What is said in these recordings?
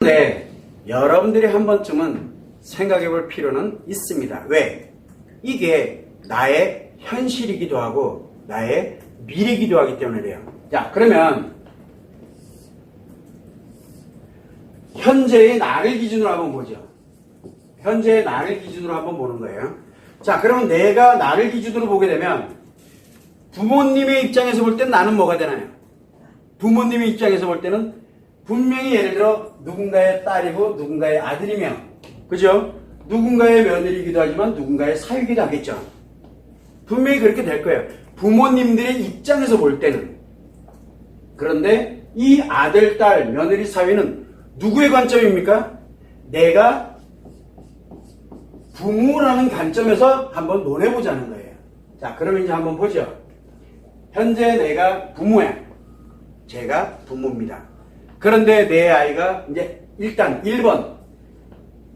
네, 여러분들이 한 번쯤은 생각해 볼 필요는 있습니다. 왜? 이게 나의 현실이기도 하고 나의 미래이기도 하기 때문에 그래요. 자, 그러면 현재의 나를 기준으로 한번 보죠. 현재의 나를 기준으로 한번 보는 거예요. 자, 그러면 내가 나를 기준으로 보게 되면 부모님의 입장에서 볼 때는 나는 뭐가 되나요? 부모님의 입장에서 볼 때는 분명히 예를 들어 누군가의 딸이고 누군가의 아들이며, 그죠? 누군가의 며느리이기도 하지만 누군가의 사위이기도 하겠죠. 분명히 그렇게 될 거예요. 부모님들의 입장에서 볼 때는. 그런데 이 아들, 딸, 며느리, 사위는 누구의 관점입니까? 내가 부모라는 관점에서 한번 논해보자는 거예요. 자, 그러면 이제 한번 보죠. 현재 내가 부모야. 제가 부모입니다. 그런데 내 아이가 이제 일단 1번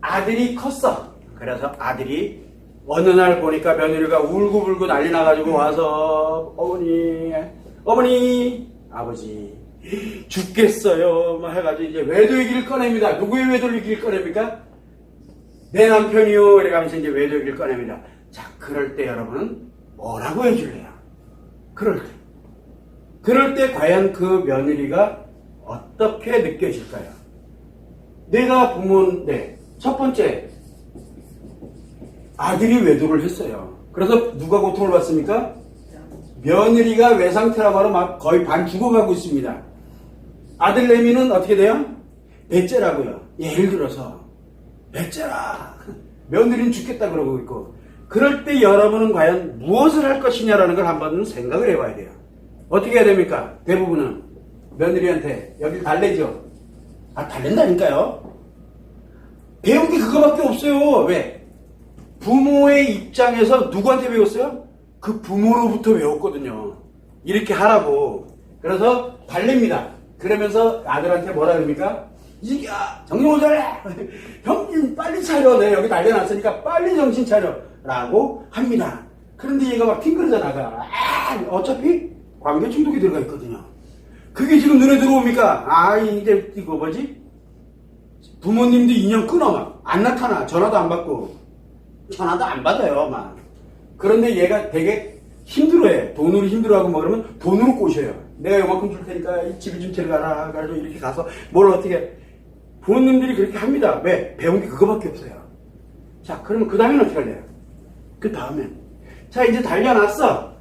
아들이 컸어. 그래서 아들이 어느 날 보니까 며느리가 울고불고 난리 나가지고 와서 어머니 아버지 죽겠어요 막 해가지고 이제 외도 얘기를 꺼냅니다. 누구의 외도 얘기를 꺼냅니까? 내 남편이요 이래가면서 이제 외도 얘기를 꺼냅니다. 자, 그럴 때 여러분은 뭐라고 해줄래요? 그럴 때 과연 그 며느리가 어떻게 느껴질까요? 내가 부모인데 첫 번째 아들이 외도를 했어요. 그래서 누가 고통을 받습니까? 며느리가 외상 트라우마로 막 거의 반 죽어가고 있습니다. 아들 내미는 어떻게 돼요? 배째라고요. 예를 들어서 배째라 며느리는 죽겠다 그러고 있고, 그럴 때 여러분은 과연 무엇을 할 것이냐라는 걸 한번 생각을 해봐야 돼요. 어떻게 해야 됩니까? 대부분은 며느리한테 여길 달래죠. 달랜다니까요. 배운 게 그거밖에 없어요. 왜? 부모의 입장에서 누구한테 배웠어요? 그 부모로부터 배웠거든요. 이렇게 하라고. 그래서 달랩니다. 그러면서 아들한테 뭐라 그럽니까? 이기야 정신 못 차려. 형님 빨리 차려. 내가 여기 달려놨으니까 빨리 정신 차려 라고 합니다. 그런데 얘가 막 팅그러져 나가. 어차피 관계 중독이 들어가 있거든요. 그게 지금 눈에 들어옵니까? 이제 이거 뭐지? 부모님도 인연 끊어 막. 안 나타나. 전화도 안 받고. 전화도 안 받아요 막. 그런데 얘가 되게 힘들어해. 돈으로 힘들어하고 뭐 그러면 돈으로 꼬셔요. 내가 요만큼 줄 테니까 이 집을 좀 데려가라. 그래서 이렇게 가서 뭘 어떻게. 부모님들이 그렇게 합니다. 왜? 배운 게 그거밖에 없어요. 자, 그러면 그 다음엔 어떻게 할래요? 그 다음엔. 자, 이제 달려놨어.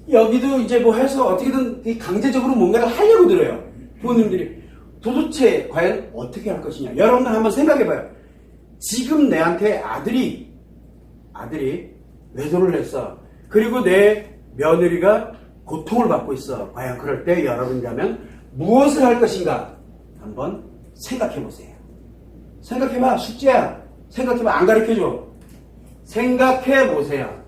여기도 이제 뭐 해서 어떻게든 강제적으로 뭔가를 하려고 들어요. 부모님들이. 도대체 과연 어떻게 할 것이냐. 여러분들 한번 생각해봐요. 지금 내한테 아들이 외도를 했어. 그리고 내 며느리가 고통을 받고 있어. 과연 그럴 때 여러분이라면 무엇을 할 것인가? 한번 생각해보세요. 생각해봐. 숙제야. 생각해봐. 안 가르쳐줘. 생각해보세요.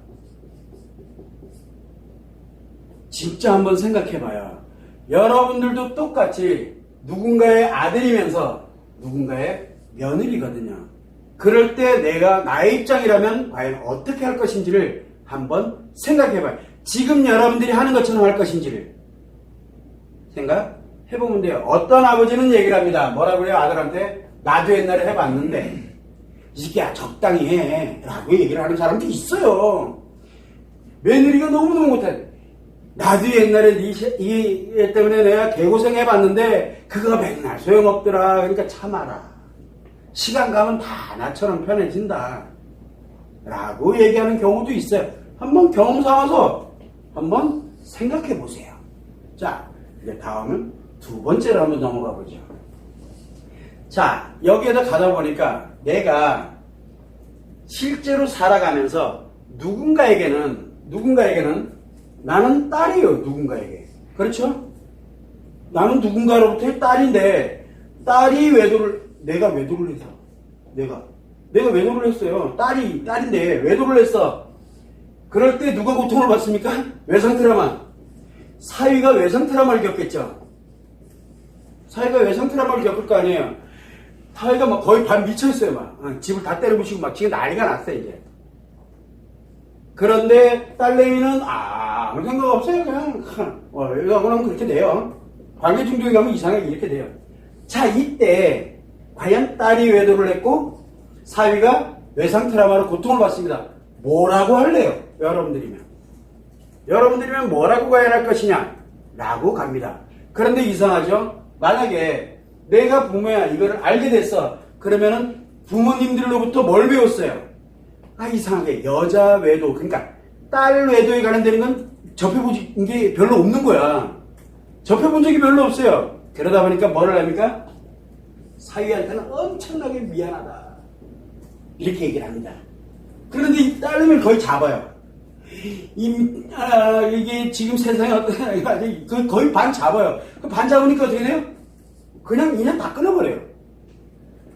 진짜 한번 생각해봐요. 여러분들도 똑같이 누군가의 아들이면서 누군가의 며느리거든요. 그럴 때 내가 나의 입장이라면 과연 어떻게 할 것인지를 한번 생각해봐요. 지금 여러분들이 하는 것처럼 할 것인지를 생각해보면 돼요. 어떤 아버지는 얘기를 합니다. 뭐라고 해요? 아들한테 나도 옛날에 해봤는데 이 새끼야 적당히 해 라고 얘기를 하는 사람도 있어요. 며느리가 너무너무 못해. 나도 옛날에 이 때문에 내가 개고생해봤는데 그거 맨날 소용없더라. 그러니까 참아라. 시간 가면 다 나처럼 편해진다 라고 얘기하는 경우도 있어요. 한번 경험 삼아서 한번 생각해 보세요. 자, 이제 다음은 두 번째로 한번 넘어가 보죠. 자, 여기에다 가다 보니까 내가 실제로 살아가면서 누군가에게는 나는 딸이에요. 누군가에게. 그렇죠? 나는 누군가로부터의 딸인데 딸이 내가 외도를 해서 내가 외도를 했어요. 딸인데 외도를 했어. 그럴 때 누가 고통을 받습니까? 외상 트라우마. 사위가 외상 트라우마를 겪겠죠. 사위가 외상 트라우마를 겪을 거 아니에요. 사위가 막 거의 반 미쳐있어요. 막 집을 다 때려부시고 막 지금 난리가 났어요 이제. 그런데 딸내미는 아무 생각 없어요. 그냥 그러면 그렇게 돼요. 관계 중독에 가면 이상하게 이렇게 돼요. 자, 이때 과연 딸이 외도를 했고 사위가 외상 트라우마로 고통을 받습니다. 뭐라고 할래요? 여러분들이면 뭐라고 가야 할 것이냐? 라고 갑니다. 그런데 이상하죠? 만약에 내가 부모야 이거를 알게 됐어. 그러면은 부모님들로부터 뭘 배웠어요? 이상하게 여자 외도, 그러니까 딸 외도에 관련되는 건 접해본 게 별로 없는 거야. 접해본 적이 별로 없어요. 그러다 보니까 뭐를 합니까? 사위한테는 엄청나게 미안하다. 이렇게 얘기를 합니다. 그런데 이 딸내미를 거의 잡아요. 이게 지금 세상에 어떤, 거의 반 잡아요. 반 잡으니까 어떻게 돼요? 그냥 인연 다 끊어버려요.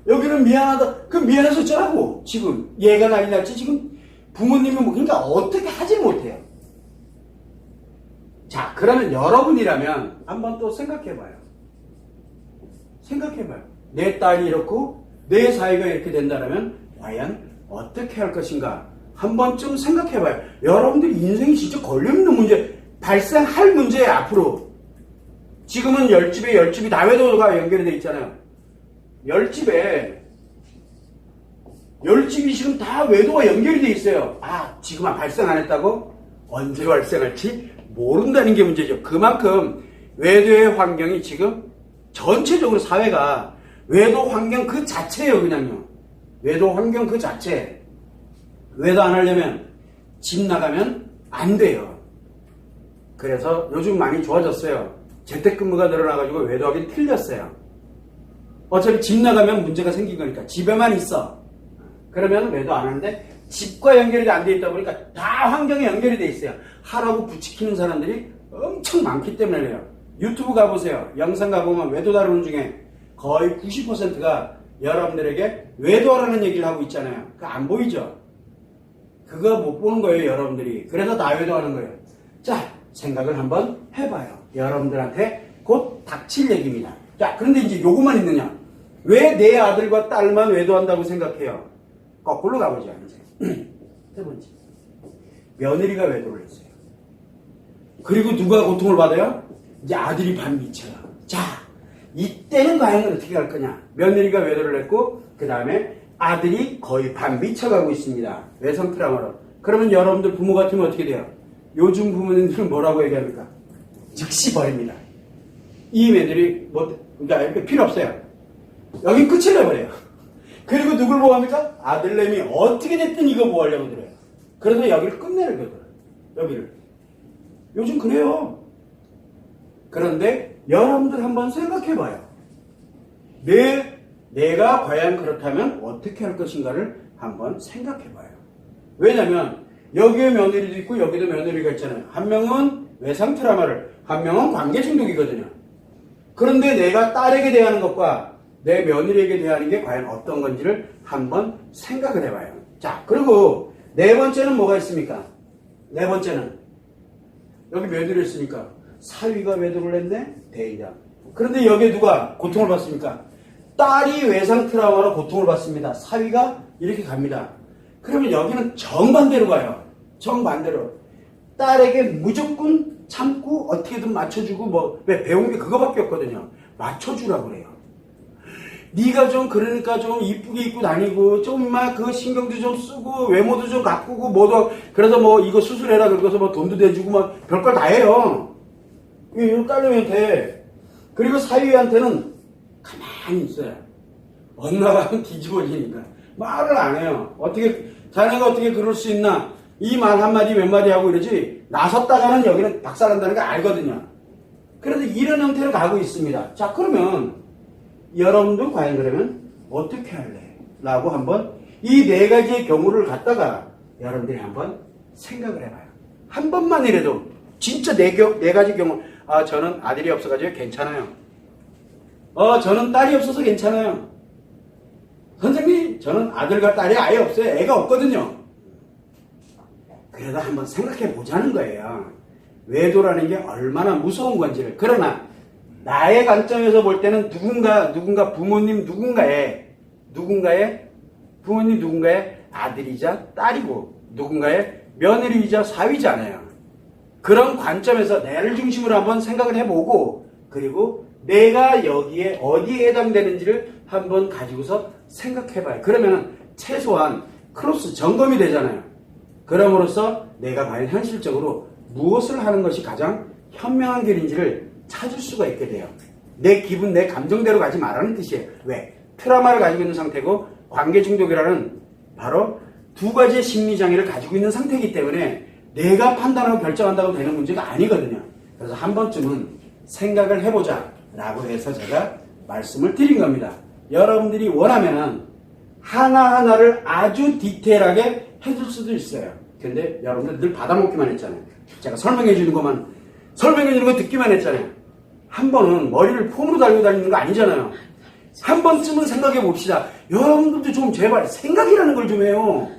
여기는 미안하다. 그 미안해서 어쩌라고. 지금 얘가 난리 났지. 지금 부모님이 그러니까 어떻게 하지 못해요. 자, 그러면 여러분이라면 한번 또 생각해봐요. 내 딸이 이렇고 내 사이가 이렇게 된다면 과연 어떻게 할 것인가 한 번쯤 생각해봐요. 여러분들 인생이 진짜 걸려있는 문제, 발생할 문제예요. 앞으로 지금은 10집에 다 외도가 연결이 돼 있잖아요. 10집에 10집이 지금 다 외도가 연결이 돼 있어요. 지금 발생 안 했다고? 언제 발생할지 모른다는 게 문제죠. 그만큼 외도의 환경이 지금 전체적으로 사회가 외도 환경 그 자체예요. 그냥요. 외도 환경 그 자체. 외도 안 하려면 집 나가면 안 돼요. 그래서 요즘 많이 좋아졌어요. 재택근무가 늘어나가지고 외도하기 틀렸어요. 어차피 집 나가면 문제가 생긴 거니까 집에만 있어. 그러면 외도 안 하는데 집과 연결이 안 돼 있다 보니까 다 환경에 연결이 돼 있어요. 하라고 부추기는 사람들이 엄청 많기 때문에 그래요. 유튜브 가보세요. 영상 가보면 외도 다루는 중에 거의 90%가 여러분들에게 외도하라는 얘기를 하고 있잖아요. 그거 안 보이죠? 그거 못 보는 거예요, 여러분들이. 그래서 다 외도하는 거예요. 자, 생각을 한번 해봐요. 여러분들한테 곧 닥칠 얘기입니다. 자, 그런데 이제 요것만 있느냐? 왜 내 아들과 딸만 외도한다고 생각해요? 거꾸로 가보죠, 이제. 세 번째. 며느리가 외도를 했어요. 그리고 누가 고통을 받아요? 이제 아들이 반 미쳐요. 자, 이때는 과연 어떻게 할 거냐? 며느리가 외도를 했고, 그 다음에 아들이 거의 반 미쳐가고 있습니다. 외상 트라우마로. 그러면 여러분들 부모 같으면 어떻게 돼요? 요즘 부모님들은 뭐라고 얘기합니까? 즉시 버립니다. 이 애들이 그러니까 필요 없어요. 여기 끝을 내버려요. 그리고 누굴 보호합니까? 아들내미 어떻게 됐든 이거 보호하려고 들어요. 그래서 여기를 끝내는 거예요. 여기를. 요즘 그래요. 그런데 여러분들 한번 생각해봐요. 내가 과연 그렇다면 어떻게 할 것인가를 한번 생각해봐요. 왜냐면 여기에 며느리도 있고 여기도 며느리가 있잖아요. 한 명은 외상 트라우마를, 한 명은 관계 중독이거든요. 그런데 내가 딸에게 대하는 것과 내 며느리에게 대하는 게 과연 어떤 건지를 한번 생각을 해봐요. 자, 그리고 네 번째는 뭐가 있습니까? 네 번째는 여기 며느리 있으니까 사위가 외도를 했네? 대의자. 그런데 여기에 누가 고통을 받습니까? 딸이 외상 트라우마로 고통을 받습니다. 사위가 이렇게 갑니다. 그러면 여기는 정반대로 가요. 정반대로. 딸에게 무조건 참고 어떻게든 맞춰주고 왜 배운 게 그거밖에 없거든요. 맞춰주라고 그래요. 네가 좀 그러니까 좀 이쁘게 입고 다니고 좀 막 그 신경도 좀 쓰고 외모도 좀 가꾸고 그래서 이거 수술해라 그러고서 돈도 대주고 별걸 다 해요. 이거 딸내미한테. 그리고 사위한테는 가만히 있어요. 엄마가 뒤집어지니까 말을 안 해요. 자네가 어떻게 그럴 수 있나? 이 말 한마디 몇 마디 하고 이러지 나섰다가는 여기는 박살난다는 거 알거든요. 그래서 이런 형태로 가고 있습니다. 자, 그러면 여러분들 과연 그러면 어떻게 할래? 라고 한번 이 네 가지의 경우를 갖다가 여러분들이 한번 생각을 해봐요. 한 번만이라도 진짜 네 가지 경우. 저는 아들이 없어가지고 괜찮아요. 저는 딸이 없어서 괜찮아요. 선생님, 저는 아들과 딸이 아예 없어요. 애가 없거든요. 그래도 한번 생각해 보자는 거예요. 외도라는 게 얼마나 무서운 건지를. 그러나 나의 관점에서 볼 때는 누군가 부모님 누군가의 부모님 누군가의 아들이자 딸이고 누군가의 며느리이자 사위잖아요. 그런 관점에서 나를 중심으로 한번 생각을 해보고 그리고 내가 여기에 어디에 해당되는지를 한번 가지고서 생각해봐요. 그러면 최소한 크로스 점검이 되잖아요. 그럼으로써 내가 과연 현실적으로 무엇을 하는 것이 가장 현명한 길인지를 찾을 수가 있게 돼요. 내 기분, 내 감정대로 가지 말라는 뜻이에요. 왜? 트라우마를 가지고 있는 상태고 관계 중독이라는 바로 두 가지의 심리장애를 가지고 있는 상태이기 때문에 내가 판단하고 결정한다고 되는 문제가 아니거든요. 그래서 한 번쯤은 생각을 해보자 라고 해서 제가 말씀을 드린 겁니다. 여러분들이 원하면 하나하나를 아주 디테일하게 해줄 수도 있어요. 근데 여러분들 늘 받아먹기만 했잖아요. 제가 설명해 주는 것만, 설명해 주는 거 듣기만 했잖아요. 한 번은 머리를 폼으로 달고 다니는 거 아니잖아요. 한 번쯤은 생각해 봅시다. 여러분들도 좀 제발 생각이라는 걸 좀 해요.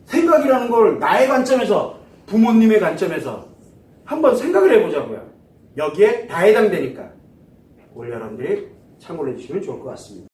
생각이라는 걸 나의 관점에서, 부모님의 관점에서 한번 생각을 해보자고요. 여기에 다 해당되니까. 오늘 여러분들이 참고를 해주시면 좋을 것 같습니다.